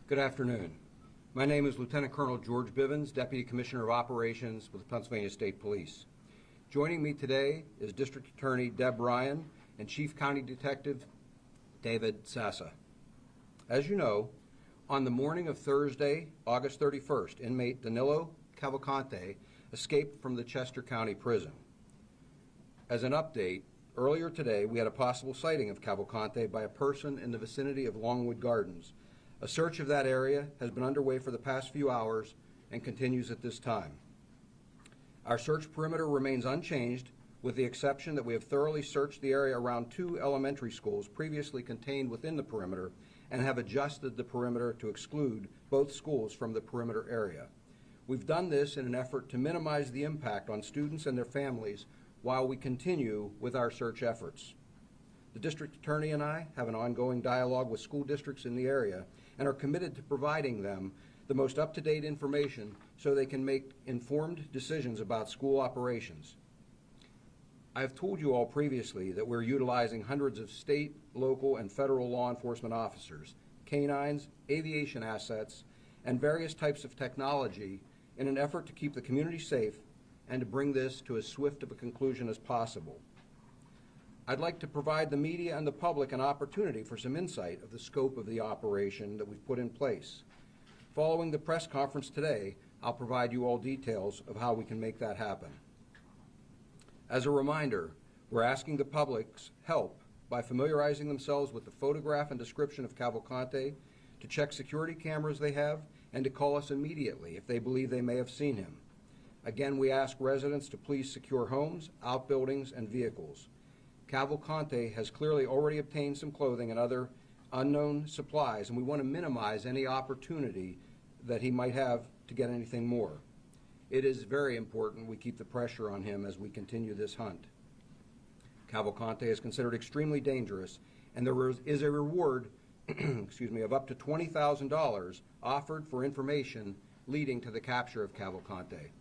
Good afternoon. My name is Lieutenant Colonel George Bivens, Deputy Commissioner of Operations with the Pennsylvania State Police. Joining me today is District Attorney Deb Ryan and Chief County Detective David Sassa. As you know, on the morning of Thursday, August 31st, inmate Danelo Cavalcante escaped from the Chester County Prison. As an update, earlier today we had a possible sighting of Cavalcante by a person in the vicinity of Longwood Gardens. A search of that area has been underway for the past few hours and continues at this time. Our search perimeter remains unchanged, with the exception that we have thoroughly searched the area around 2 elementary schools previously contained within the perimeter and have adjusted the perimeter to exclude both schools from the perimeter area. We've done this in an effort to minimize the impact on students and their families while we continue with our search efforts. The District Attorney and I have an ongoing dialogue with school districts in the area and are committed to providing them the most up-to-date information so they can make informed decisions about school operations. I have told you all previously that we're utilizing hundreds of state, local, and federal law enforcement officers, canines, aviation assets, and various types of technology in an effort to keep the community safe and to bring this to as swift of a conclusion as possible. I'd like to provide the media and the public an opportunity for some insight of the scope of the operation that we've put in place. Following the press conference today, I'll provide you all details of how we can make that happen. As a reminder, we're asking the public's help by familiarizing themselves with the photograph and description of Cavalcante, to check security cameras they have, and to call us immediately if they believe they may have seen him. Again, we ask residents to please secure homes, outbuildings, and vehicles. Cavalcante has clearly already obtained some clothing and other unknown supplies, and we want to minimize any opportunity that he might have to get anything more. It is very important we keep the pressure on him as we continue this hunt. Cavalcante is considered extremely dangerous, and there is a reward of up to $20,000 offered for information leading to the capture of Cavalcante.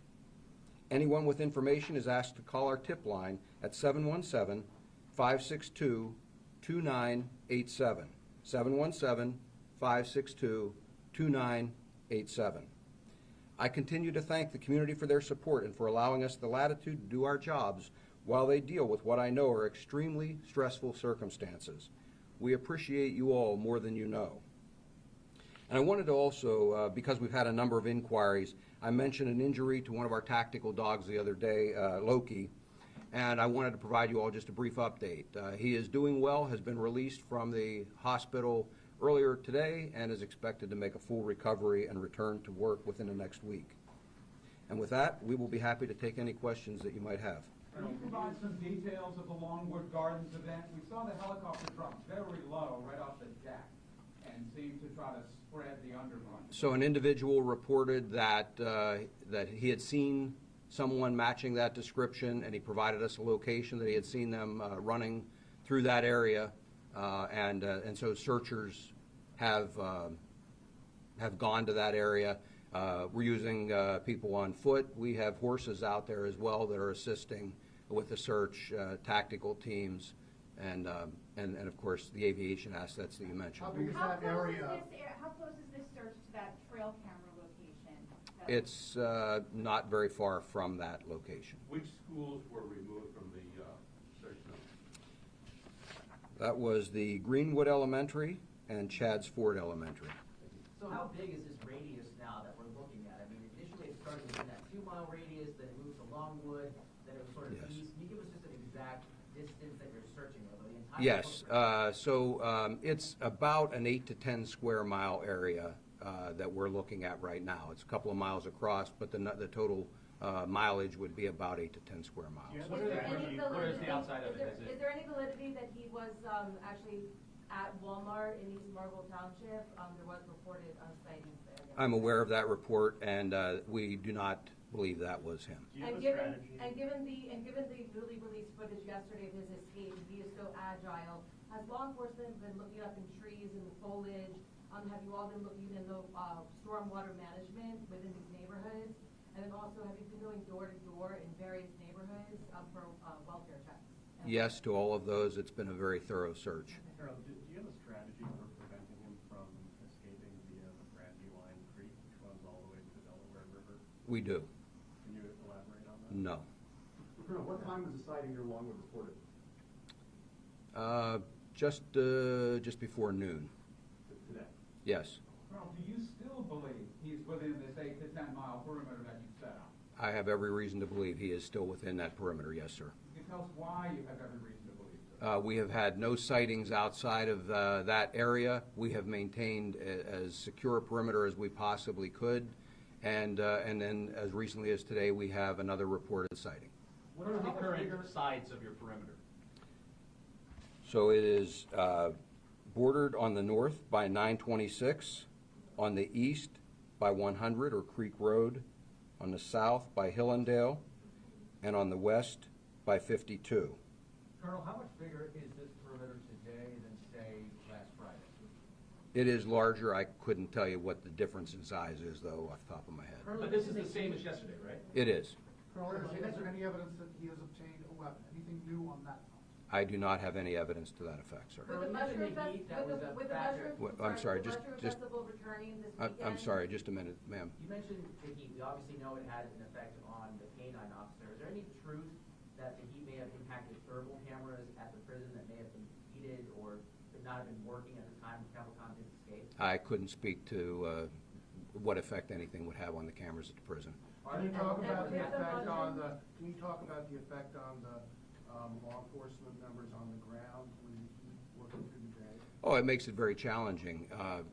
Anyone with information is asked to call our tip line at 717-562-2987. 717-562-2987. I continue to thank the community for their support and for allowing us the latitude to do our jobs while they deal with what I know are extremely stressful circumstances. We appreciate you all more than you know. And I wanted to also, because we've had a number of inquiries, I mentioned an injury to one of our tactical dogs the other day, Loki, and I wanted to provide you all just a brief update. He is doing well, has been released from the hospital earlier today, and is expected to make a full recovery and return to work within the next week. And with that, we will be happy to take any questions that you might have. Can you provide some details of the Longwood Gardens event? We saw the helicopter drop very low right off the deck and seemed to try to spread the underbrush. So an individual reported that that he had seen someone matching that description, and he provided us a location that he had seen them running through that area, and so searchers have gone to that area. We're using people on foot. We have horses out there as well that are assisting with the search, tactical teams, and of course the aviation assets that you mentioned. How big is that area? How close is this search to that trail camera location? It's not very far from that location. Which schools were removed from the search zone? That was the Greenwood Elementary and Chadds Ford Elementary. So how big is this radius now that we're looking at? I mean, initially it started within that 2-mile radius, then it moved to Longwood, then it was sort of east. Can you give us just an exact distance that you're searching over the entire Yes, it's about an 8 to 10 square mile area that we're looking at right now. It's a couple of miles across, but the total mileage would be about 8 to 10 square miles. Yeah, What is the outside of it? Is there any validity that he was actually at Walmart in East Marlboro Township? There was reported sightings there. I'm aware of that report, and we do not believe that was him. And given the newly released footage yesterday of his escape, he is so agile. Has law enforcement been looking up in trees and foliage? Have you all been looking into stormwater management within these neighborhoods? And then also, have you been going door to door in various neighborhoods for welfare checks? Yes, to all of those. It's been a very thorough search. Harold, do you have a strategy for preventing him from escaping via the We do. Can you elaborate on that? No. Colonel, what time was the sighting near Longwood reported? Just before noon. Today? Yes. Colonel, do you still believe he's within this 8 to 10 mile perimeter that you set out? I have every reason to believe he is still within that perimeter, yes, sir. You can tell us why you have every reason to believe so. We have had no sightings outside of that area. We have maintained as secure a perimeter as we possibly could. And then as recently as today, we have another reported sighting. What are the current sides of your perimeter? So it is bordered on the north by 926, on the east by 100 or Creek Road, on the south by Hillendale, and on the west by 52. Colonel, how much bigger is this perimeter today than, say, last Friday? It is larger. I couldn't tell you what the difference in size is, though, off the top of my head. But this is the same as yesterday, right? It is. Colonel, is there any evidence that he has obtained a weapon? Anything new on that front? I do not have any evidence to that effect, sir. With the mushroom I'm sorry, just festival returning this weekend. I'm sorry, just a minute, ma'am. You mentioned the heat. We obviously know it had an effect on the canine officer. Is there any truth that the heat may have impacted thermal cameras at the prison that may have been heated or could not have been working at the time Cavalcante escaped? I couldn't speak to what effect anything would have on the cameras at the prison. Can you talk about the effect on the, law enforcement members on the ground when you keep working through the day? Oh, it makes it very challenging.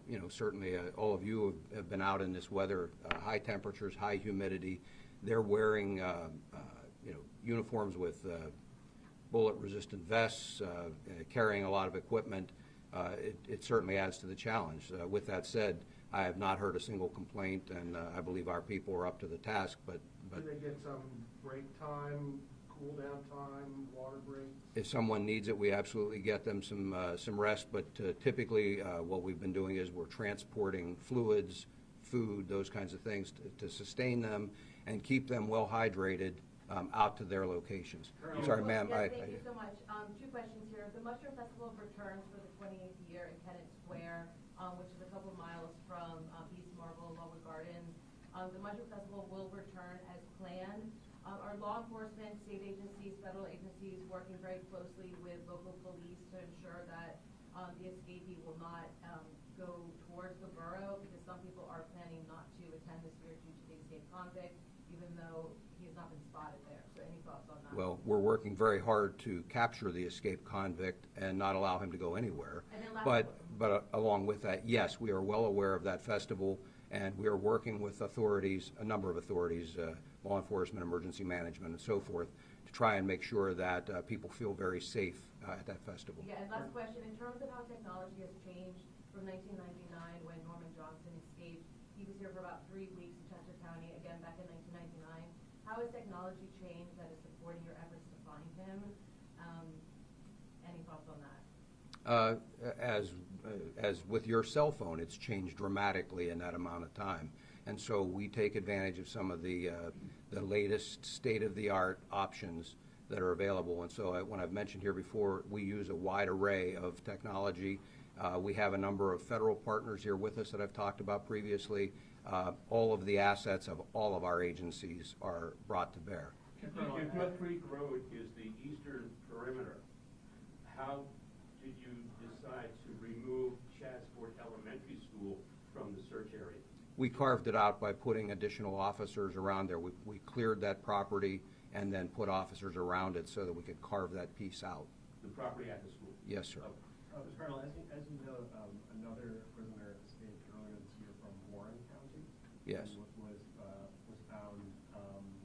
You know, certainly all of you have been out in this weather, high temperatures, high humidity. They're wearing, you know, uniforms with bullet-resistant vests, carrying a lot of equipment. It certainly adds to the challenge. With that said, I have not heard a single complaint, and I believe our people are up to the task. But do they get some break time, cool down time, water breaks? If someone needs it, we absolutely get them some rest. But typically, what we've been doing is we're transporting fluids, food, those kinds of things to sustain them and keep them well hydrated out to their locations. Sorry, ma'am. Yes, thank you so much. Two questions here. The Mushroom Festival returns for the 28th year in Kennett Square, which is a couple miles from East Marble, Longwood Gardens. The Mushroom Festival will return as planned. Our law enforcement, state agencies, federal agencies working very closely with local police to ensure that the escapee will not go towards the borough, because some people are planning not to attend this year due to the escaped convict, even though he has not been spotted there. So any thoughts on that? Well, we're working very hard to capture the escaped convict and not allow him to go anywhere. But along with that, yes, we are well aware of that festival, and we are working with authorities, a number of authorities, law enforcement, emergency management, and so forth, to try and make sure that people feel very safe at that festival. Yeah, and last question, in terms of how technology has changed from 1999 when Norman Johnson escaped, he was here for about 3 weeks in Chester County, again back in 1999. How has technology changed that is supporting your efforts to find him? Any thoughts on that? As with your cell phone, it's changed dramatically in that amount of time. And so we take advantage of some of the latest state-of-the-art options that are available. And so when I've mentioned here before, we use a wide array of technology. We have a number of federal partners here with us that I've talked about previously. All of the assets of all of our agencies are brought to bear. If Mud Creek Road is the eastern perimeter, how did you decide to remove Chadsport Elementary School from the search area? We carved it out by putting additional officers around there. We cleared that property and then put officers around it so that we could carve that piece out. The property at the school? Yes, sir. Colonel, as you know, another prisoner escaped earlier this year from Warren County. Yes. And was found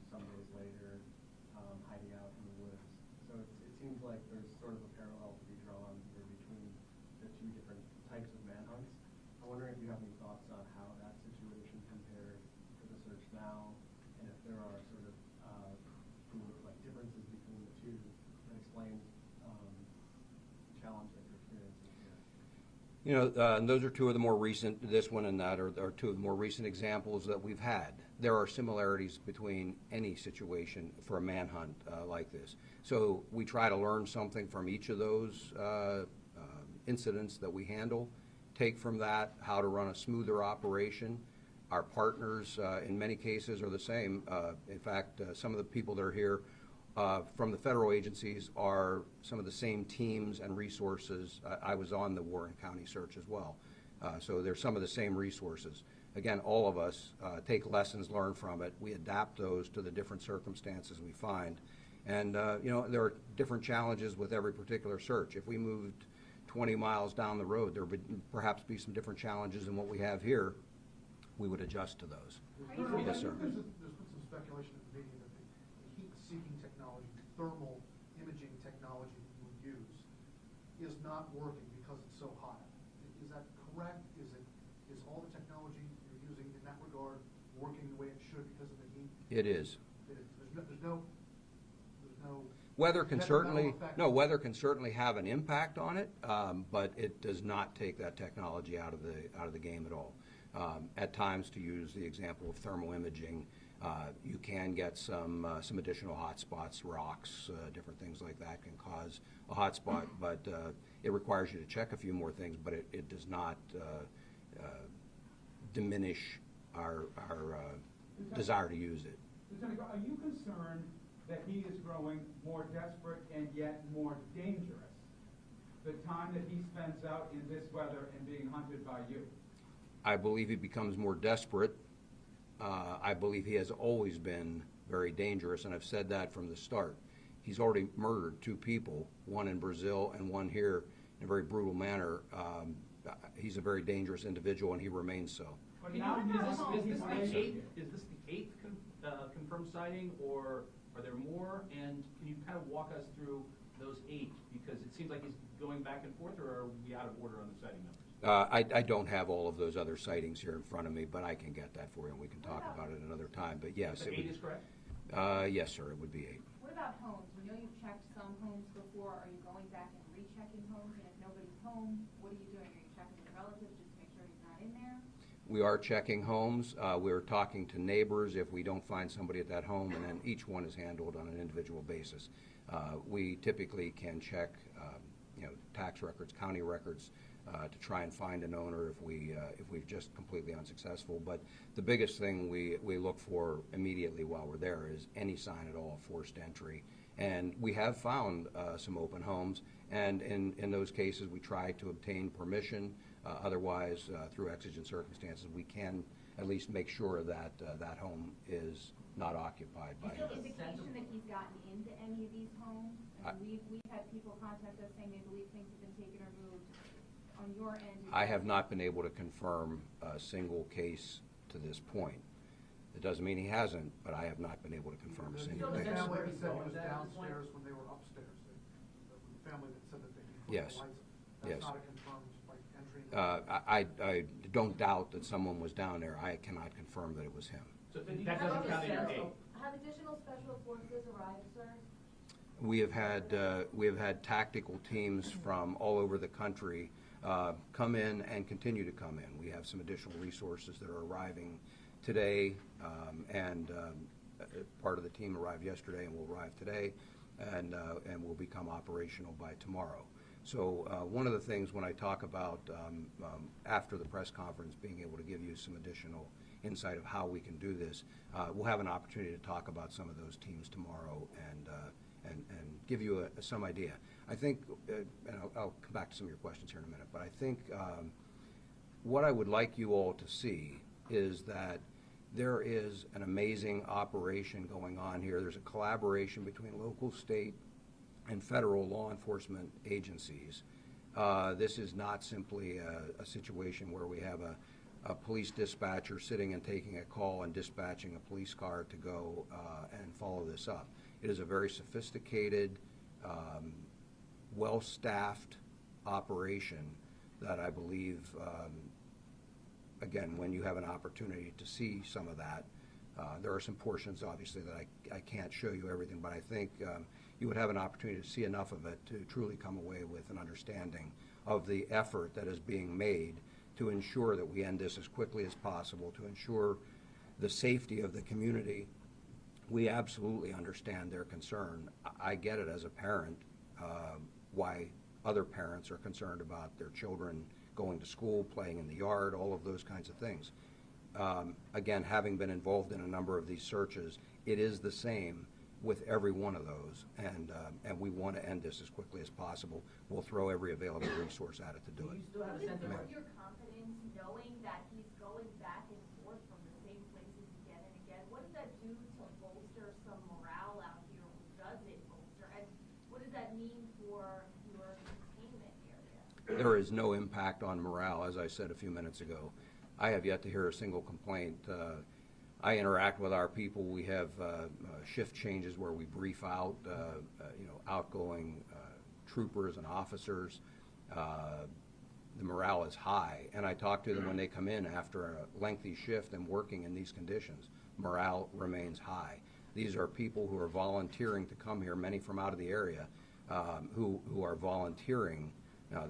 some days later hiding out in the woods. So it seems like there's sort of a parallel to be drawn here between the two different types of manhunts. I'm wondering if you have any thoughts on how that situation compared to the search now, and if there are sort of like differences between the two that explain the challenge that you're experiencing here. You know, and those are two of the more recent, this one and that are two of the more recent examples that we've had. There are similarities between any situation for a manhunt like this. So we try to learn something from each of those incidents that we handle, take from that how to run a smoother operation, Our partners, in many cases, are the same. In fact, some of the people that are here from the federal agencies are some of the same teams and resources. I was on the Warren County search as well. So there's some of the same resources. Again, all of us take lessons learned from it. We adapt those to the different circumstances we find. And, there are different challenges with every particular search. If we moved 20 miles down the road, there would perhaps be some different challenges than what we have here. We would adjust to those. Yes, sir. There's been some speculation at the meeting that the heat-seeking technology, thermal imaging technology that you would use is not working because it's so hot. Is that correct? Is all the technology you're using in that regard working the way it should because of the heat? It is. There's no Weather can detrimental effect? weather can certainly have an impact on it, but it does not take that technology out of the game at all. At times, to use the example of thermal imaging, you can get some additional hot spots, rocks, different things like that can cause a hot spot, but it requires you to check a few more things, but it does not diminish our desire to use it. Lieutenant, are you concerned that he is growing more desperate and yet more dangerous the time that he spends out in this weather and being hunted by you? I believe he becomes more desperate. I believe he has always been very dangerous, and I've said that from the start. He's already murdered 2 people, one in Brazil and one here, in a very brutal manner. He's a very dangerous individual, and he remains so. But now, is this the eighth confirmed sighting, or are there more? And can you kind of walk us through those 8? Because it seems like he's going back and forth, or are we out of order on the sighting numbers? I don't have all of those other sightings here in front of me, but I can get that for you, and we can talk about it another time. But yes, So 8 is correct? Yes, sir, it would be 8. What about homes? We know you've checked some homes before. Are you going back and rechecking homes? And if nobody's home, what are you doing? Are you checking with relatives just to make sure he's not in there? We are checking homes. We're talking to neighbors if we don't find somebody at that home, and then each one is handled on an individual basis. We typically can check, tax records, county records, to try and find an owner if we've just completely unsuccessful. But the biggest thing we look for immediately while we're there is any sign at all of forced entry. And we have found some open homes, and in those cases we try to obtain permission. Otherwise, through exigent circumstances, we can at least make sure that that home is not occupied by him. Is there indication that he's gotten into any of these homes? I mean, we've had people contact us saying they believe things have been taken or moved. On your end, I have not been able to confirm a single case to this point. It doesn't mean he hasn't, but I have not been able to confirm a single The case. family that said he was downstairs when they were upstairs. The family that said that they put Yes. the lights. Yes. That's not a confirmed entry. I don't doubt that someone was down there. I cannot confirm that it was him. So that doesn't count in your 8? Have additional special forces arrived, sir? We have had tactical teams from all over the country come in and continue to come in. We have some additional resources that are arriving today, and part of the team arrived yesterday and will arrive today, and will become operational by tomorrow. So one of the things when I talk about after the press conference being able to give you some additional insight of how we can do this, we'll have an opportunity to talk about some of those teams tomorrow and give you some idea. I think, and I'll come back to some of your questions here in a minute, but I think what I would like you all to see is that there is an amazing operation going on here. There's a collaboration between local, state, and federal law enforcement agencies. This is not simply a situation where we have a police dispatcher sitting and taking a call and dispatching a police car to go and follow this up. It is a very sophisticated, well-staffed operation that I believe, again, when you have an opportunity to see some of that, there are some portions, obviously, that I can't show you everything, but I think you would have an opportunity to see enough of it to truly come away with an understanding of the effort that is being made to ensure that we end this as quickly as possible, to ensure the safety of the community. We absolutely understand their concern. I get it as a parent, why other parents are concerned about their children going to school, playing in the yard, all of those kinds of things. again, having been involved in a number of these searches, it is the same with every one of those, and we want to end this as quickly as possible. We'll throw every available resource at it to do Do it. you still have a sense of Ma'am. what Your confidence knowing that he's going back and forth from the same places again and again, what does that do to bolster some morale out here? Or does it bolster? And what does that mean for your containment area? There is no impact on morale, as I said a few minutes ago. I have yet to hear a single complaint. I interact with our people. We have shift changes where we brief out, outgoing troopers and officers. The morale is high, and I talk to them when they come in after a lengthy shift and working in these conditions. Morale remains high. These are people who are volunteering to come here, many from out of the area, who are volunteering. Now,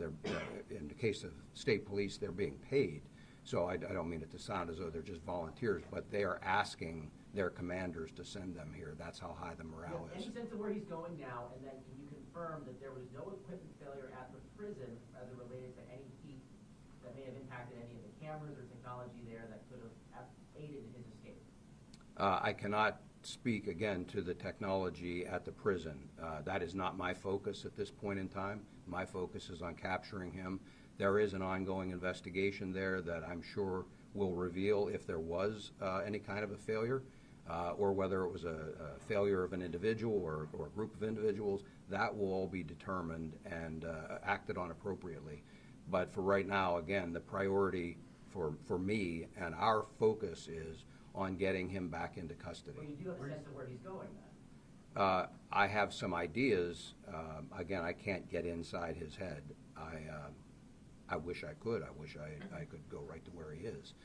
in the case of state police, they're being paid. So I don't mean it to sound as though they're just volunteers, but they are asking their commanders to send them here. That's how high the morale is. Any sense of where he's going now, and then can you confirm that there was no equipment failure at the prison as it related to any heat that may have impacted any of the cameras or technology there that could have aided in his escape? I cannot speak again to the technology at the prison. That is not my focus at this point in time. My focus is on capturing him. There is an ongoing investigation there that I'm sure will reveal if there was any kind of a failure, or whether it was a failure of an individual or a group of individuals. That will all be determined and acted on appropriately. But for right now, again, the priority for me and our focus is on getting him back into custody. Well, you do have a sense of where he's going then? I have some ideas. Again, I can't get inside his head. I wish I could. I wish I could go right to where he is.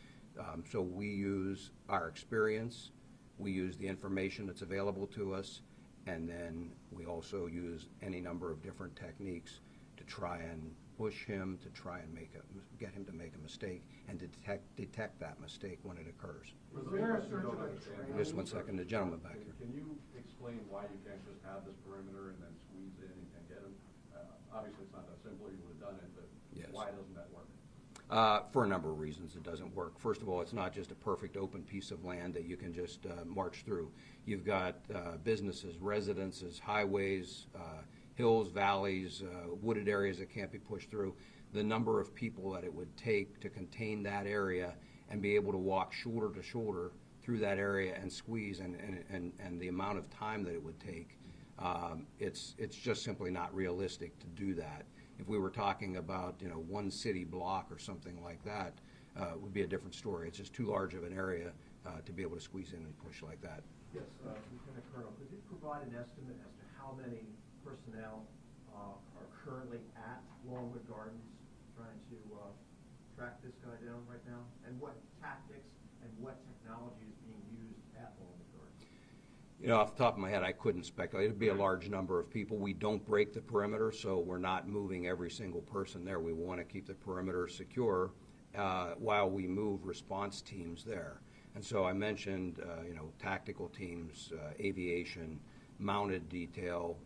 So we use our experience, we use the information that's available to us, and then we also use any number of different techniques to try and push him, to try and get him to make a mistake, and to detect that mistake when it occurs. Was there a search of a Just one second, the gentleman back here. Can you explain why you can't just have this perimeter and then squeeze in and get him? Obviously, it's not that simple. You would have done it, but Yes. why doesn't that work? For a number of reasons, it doesn't work. First of all, it's not just a perfect open piece of land that you can just march through. You've got businesses, residences, highways, hills, valleys, wooded areas that can't be pushed through. The number of people that it would take to contain that area and be able to walk shoulder to shoulder through that area and squeeze, and the amount of time that it would take, it's just simply not realistic to do that. If we were talking about, one city block or something like that, it would be a different story. It's just too large of an area to be able to squeeze in and push like that. Yes, Lieutenant Colonel, could you provide an estimate as to how many personnel are currently at Longwood Gardens trying to track this guy down right now? And what tactics and what technology is being used at Longwood Gardens? Off the top of my head, I couldn't speculate. It'd be a large number of people. We don't break the perimeter, so we're not moving every single person there. We want to keep the perimeter secure while we move response teams there. And so I mentioned, tactical teams, aviation, mounted detail,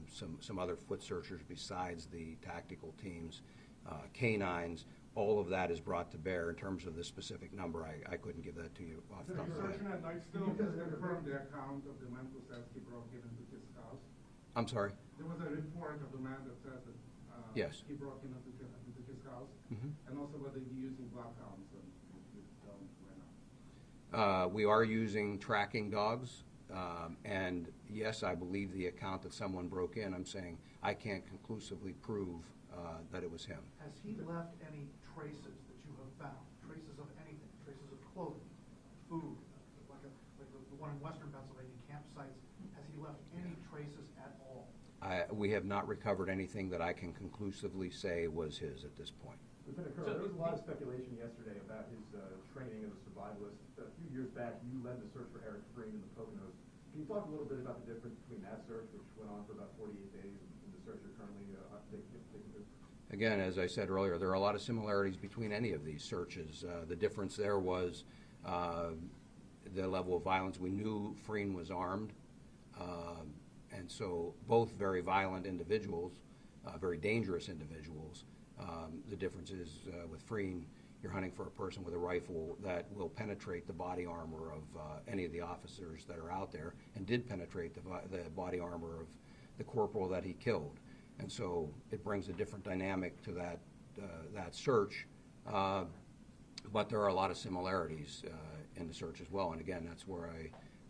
some other foot searchers besides the tactical teams, canines. All of that is brought to bear. In terms of the specific number, I couldn't give that to you off the top of my head. At night still confirm the account of the man who says he broke into his house? I'm sorry? There was a report of the man that says that Yes. he broke into his house, and also whether he's using bloodhounds and right now. We are using tracking dogs, and yes, I believe the account that someone broke in. I'm saying I can't conclusively prove that it was him. Has he left any traces that you have found? Traces of anything? Traces of clothing, food, like the one in western Pennsylvania campsites? Has he left any traces at all? We have not recovered anything that I can conclusively say was his at this point. Lieutenant Colonel, there was a lot of speculation yesterday about his training as a survivalist. A few years back, you led the search for Eric Freeman in the Poconos. Can you talk a little bit about the difference between that search, which went on for about 48 days, and the search you're currently taking? Again, as I said earlier, there are a lot of similarities between any of these searches. The difference there was the level of violence. We knew Freeman was armed, and so both very violent individuals, very dangerous individuals. The difference is with Freeman, you're hunting for a person with a rifle that will penetrate the body armor of any of the officers that are out there, and did penetrate the body armor of the corporal that he killed. And so it brings a different dynamic to that search, but there are a lot of similarities in the search as well. And again, that's where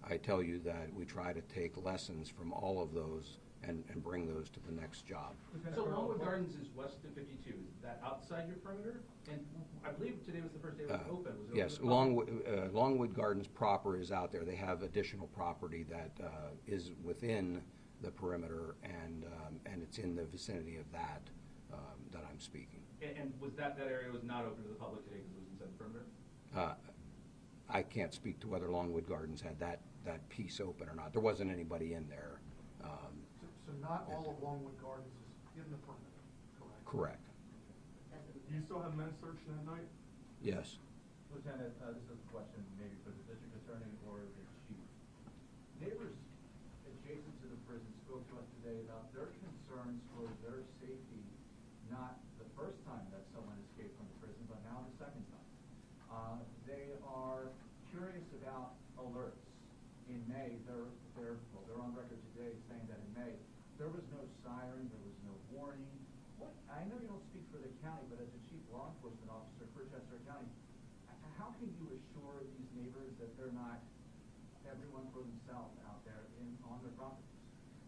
I tell you that we try to take lessons from all of those and bring those to the next job. So Longwood Gardens is west of 52. Is that outside your perimeter? And I believe today was the first day it was open. Was it Yes, open? Longwood Gardens proper is out there. They have additional property that is within the perimeter, and it's in the vicinity of that that I'm speaking. And was that area was not open to the public today because it was inside the perimeter? I can't speak to whether Longwood Gardens had that piece open or not. There wasn't anybody in there. So not all of Longwood Gardens is in the perimeter, correct? Correct. Do you still have men searched that night? Yes. Lieutenant, this is a question maybe for the district attorney or the chief. Neighbors adjacent to the prison spoke to us today about their concerns for their safety, not the first time that someone escaped from the prison, but now the second time. They are curious about alerts. In May, they're on record today saying that in May, there was no siren, there was no warning. I know you don't speak for the county, but as a chief law enforcement officer for Chester County, how can you assure these neighbors that they're not everyone for themselves out there on their properties?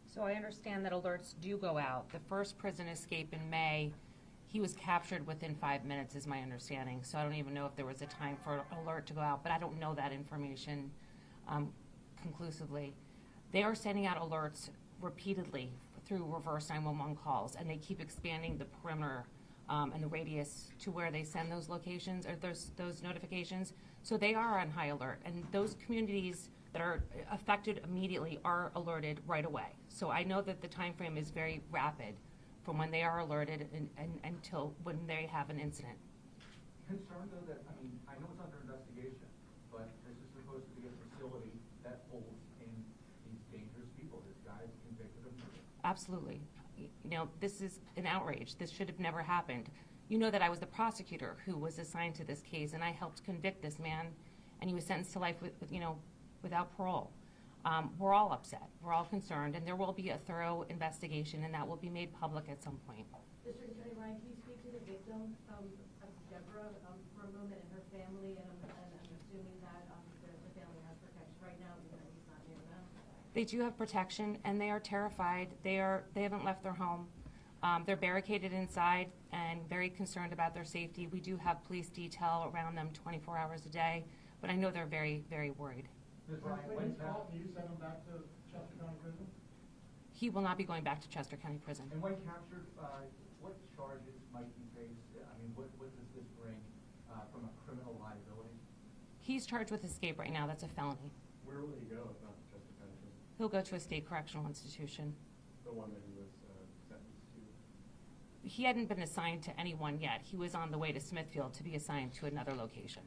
So I understand that alerts do go out. The first prison escape in May, he was captured within 5 minutes, is my understanding. So I don't even know if there was a time for an alert to go out, but I don't know that information conclusively. They are sending out alerts repeatedly through reverse 911 calls, and they keep expanding the perimeter and the radius to where they send those locations or those notifications. So they are on high alert, and those communities that are affected immediately are alerted right away. So I know that the time frame is very rapid from when they are alerted and until when they have an incident. Concerned though that, I mean, I know it's under investigation, but this is supposed to be a facility that holds in these dangerous people. This guy is convicted of murder. Absolutely. You know, this is an outrage. This should have never happened. You know that I was the prosecutor who was assigned to this case, and I helped convict this man, and he was sentenced to life without parole. We're all upset. We're all concerned, and there will be a thorough investigation, and that will be made public at some point. District Attorney Ryan, can you speak to the victim, Deborah, for a moment, and her family, and I'm assuming that the family has protection right now, even though he's not near them? They do have protection, and they are terrified. They haven't left their home. They're barricaded inside and very concerned about their safety. We do have police detail around them 24 hours a day, but I know they're very, very worried. When he's caught, do you send him back to Chester County Prison? He will not be going back to Chester County Prison. And when captured, what charges might he face? I mean, what does this bring from a criminal liability? He's charged with escape right now. That's a felony. Where will he go if not to Chester County Prison? He'll go to a state correctional institution. The one that he was sentenced to? He hadn't been assigned to anyone yet. He was on the way to Smithfield to be assigned to another location.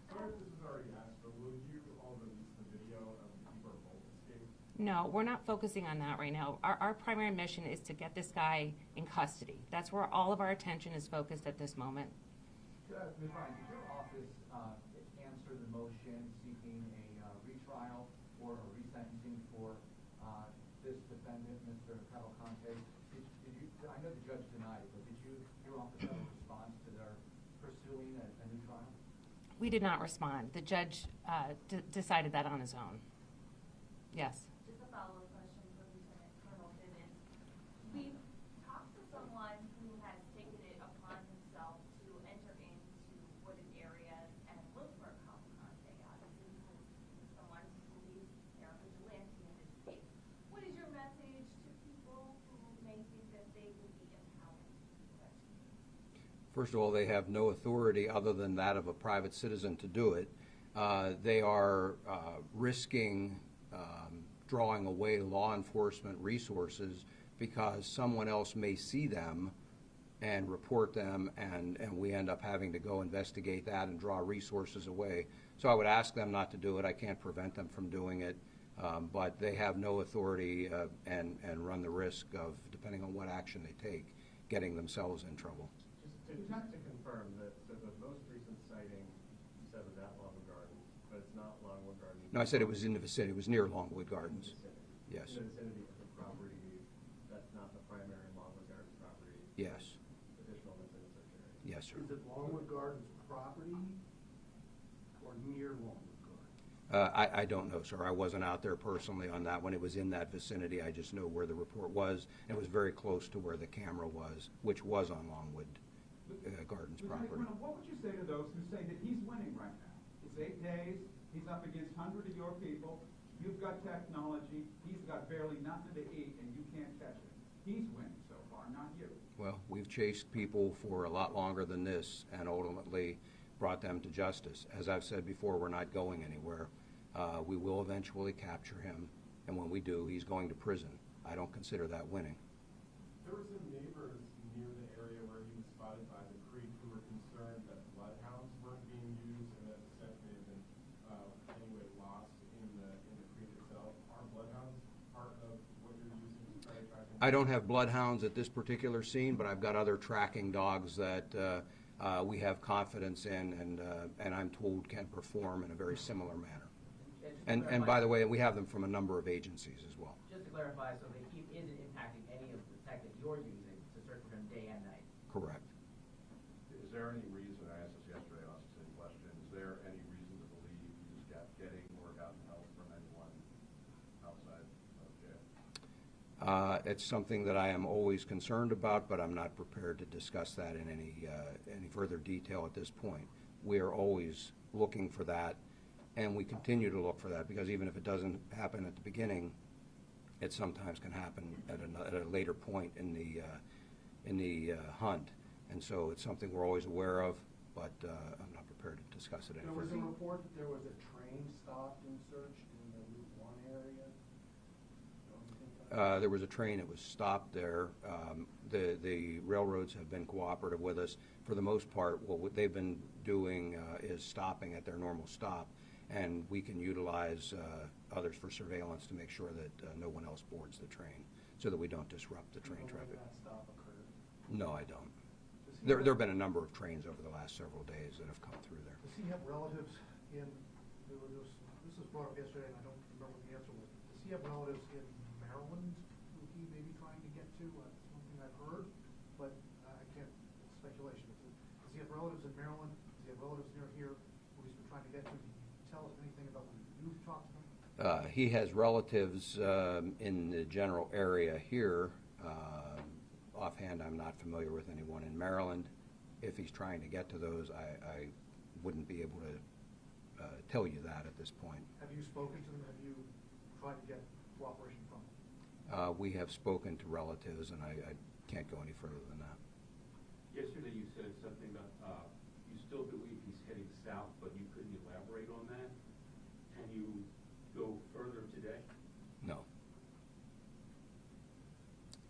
Sorry if this is already asked, but will you all release the video of the Keeper of Bolt escape? No, we're not focusing on that right now. Our primary mission is to get this guy in custody. That's where all of our attention is focused at this moment. Ms. Ryan, did your office answer the motion seeking a retrial or a resentencing for this defendant, Mr. Cavalcante? I know the judge denied it, but did your office have a response to their pursuing a new trial? We did not respond. The judge decided that on his own. Yes. Just a follow-up question for Lieutenant Colonel Bivens. We've talked to someone who has taken it upon himself to enter into wooded areas and look for Cavalcante, obviously, because he's someone who believes they're a vigilante in this case. What is your message to people who may think that they will be empowered to do such things? First of all, they have no authority other than that of a private citizen to do it. They are risking drawing away law enforcement resources because someone else may see them and report them, and we end up having to go investigate that and draw resources away. So I would ask them not to do it. I can't prevent them from doing it, but they have no authority and run the risk of, depending on what action they take, getting themselves in trouble. Just to confirm, confirm that, so the most recent sighting, you said was at Longwood Gardens, but it's not Longwood Gardens? No, I said it was in the vicinity. It was near Longwood Gardens. Yes. In the vicinity of the property, that's not the primary Longwood Gardens property? Yes. Additional that's in the search area? Yes, sir. Is it Longwood Gardens property or near Longwood Gardens? I don't know, sir. I wasn't out there personally on that one. It was in that vicinity. I just know where the report was. It was very close to where the camera was, which was on Longwood Gardens Lieutenant property. Colonel, what would you say to those who say that he's winning right now? It's 8 days, he's up against hundreds of your people, you've got technology, he's got barely nothing to eat, and you can't catch him. He's winning so far, not you. Well, we've chased people for a lot longer than this and ultimately brought them to justice. As I've said before, we're not going anywhere. We will eventually capture him, and when we do, he's going to prison. I don't consider that winning. There were some neighbors near the area where he was spotted by the creek who were concerned that bloodhounds weren't being used and that the scent may have been anyway lost in the creek itself. Are bloodhounds part of what you're using to try to track him? I don't have bloodhounds at this particular scene, but I've got other tracking dogs that we have confidence in and I'm told can perform in a very similar manner. And by the way, we have them from a number of agencies as well. Just to clarify, so the heat isn't impacting any of the tech that you're using to search for him day and night? Correct. Is there any reason, I asked this yesterday, I'll ask the same question, is there any reason to believe he's getting or gotten help from anyone outside of jail? It's something that I am always concerned about, but I'm not prepared to discuss that in any further detail at this point. We are always looking for that, and we continue to look for that, because even if it doesn't happen at the beginning, it sometimes can happen at a later point in the hunt. And so it's something we're always aware of, but I'm not prepared to discuss it any There was a further. report that there was a train stopped and searched in the Route 1 area. There was a train that was stopped there. The railroads have been cooperative with us. For the most part, what they've been doing is stopping at their normal stop, and we can utilize others for surveillance to make sure that no one else boards the train, so that we don't disrupt the train traffic. That stop occurred. No, I don't. There have been a number of trains over the last several days that have come through there. Does he have relatives in, this was brought up yesterday, and I don't remember what the answer was. Does he have relatives in Maryland who he may be trying to get to? It's one thing I've heard, but I can't, it's speculation. Does he have relatives in Maryland? Does he have relatives near here who he's been trying to get to? Can you tell us anything about when you've talked to him? He has relatives in the general area here. Offhand, I'm not familiar with anyone in Maryland. If he's trying to get to those, I wouldn't be able to tell you that at this point. Have you spoken to them? Have you tried to get cooperation from them? We have spoken to relatives, and I can't go any further than that. Yesterday you said something about you still believe he's heading south, but you couldn't elaborate on that. Can you go further today? No.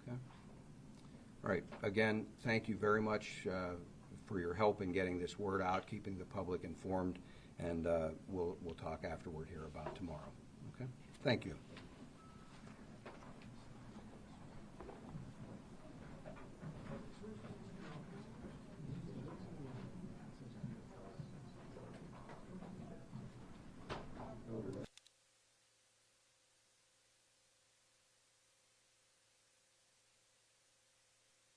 Okay. All right. Again, thank you very much for your help in getting this word out, keeping the public informed, and we'll talk afterward here about tomorrow. Okay? Thank you.